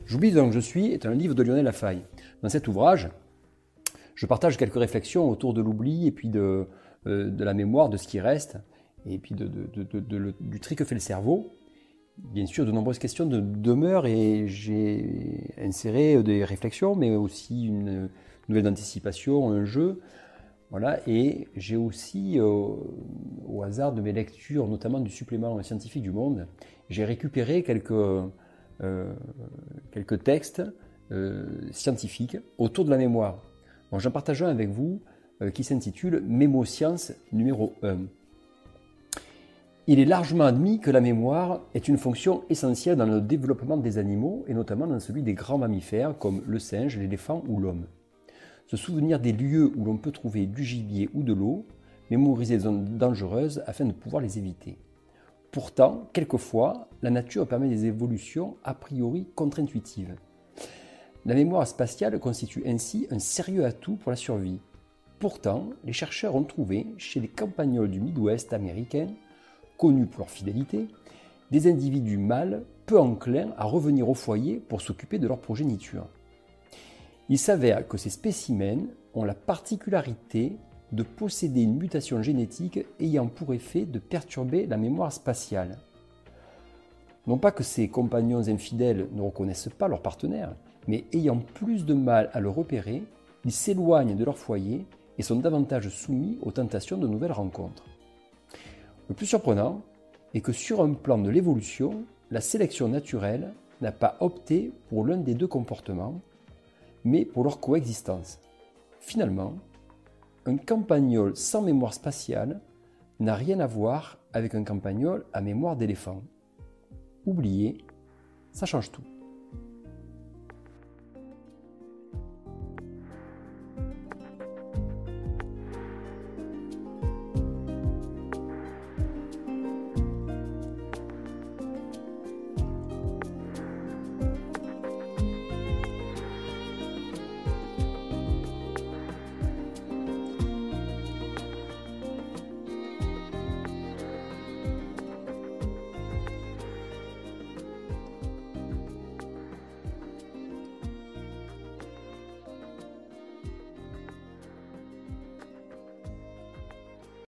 J'oublie donc je suis est un livre de Lionel Lafaille. Dans cet ouvrage, je partage quelques réflexions autour de l'oubli et puis de la mémoire, de ce qui reste, et puis du tri que fait le cerveau. Bien sûr, de nombreuses questions demeurent et j'ai inséré des réflexions, mais aussi une nouvelle d'anticipation, un jeu. Voilà, et j'ai aussi, au hasard de mes lectures, notamment du supplément scientifique du Monde, j'ai récupéré quelques textes scientifiques autour de la mémoire. Donc, j'en partage un avec vous qui s'intitule Mémosciences numéro 1. Il est largement admis que la mémoire est une fonction essentielle dans le développement des animaux et notamment dans celui des grands mammifères comme le singe, l'éléphant ou l'homme. Se souvenir des lieux où l'on peut trouver du gibier ou de l'eau, mémoriser les zones dangereuses afin de pouvoir les éviter. Pourtant, quelquefois, la nature permet des évolutions a priori contre-intuitives. La mémoire spatiale constitue ainsi un sérieux atout pour la survie. Pourtant, les chercheurs ont trouvé, chez les campagnols du Midwest américain, connus pour leur fidélité, des individus mâles peu enclins à revenir au foyer pour s'occuper de leur progéniture. Il s'avère que ces spécimens ont la particularité de posséder une mutation génétique ayant pour effet de perturber la mémoire spatiale. Non pas que ces compagnons infidèles ne reconnaissent pas leur partenaire, mais ayant plus de mal à le repérer, ils s'éloignent de leur foyer et sont davantage soumis aux tentations de nouvelles rencontres. Le plus surprenant est que sur un plan de l'évolution, la sélection naturelle n'a pas opté pour l'un des deux comportements, mais pour leur coexistence. Finalement, un campagnol sans mémoire spatiale n'a rien à voir avec un campagnol à mémoire d'éléphant. Oubliez, ça change tout.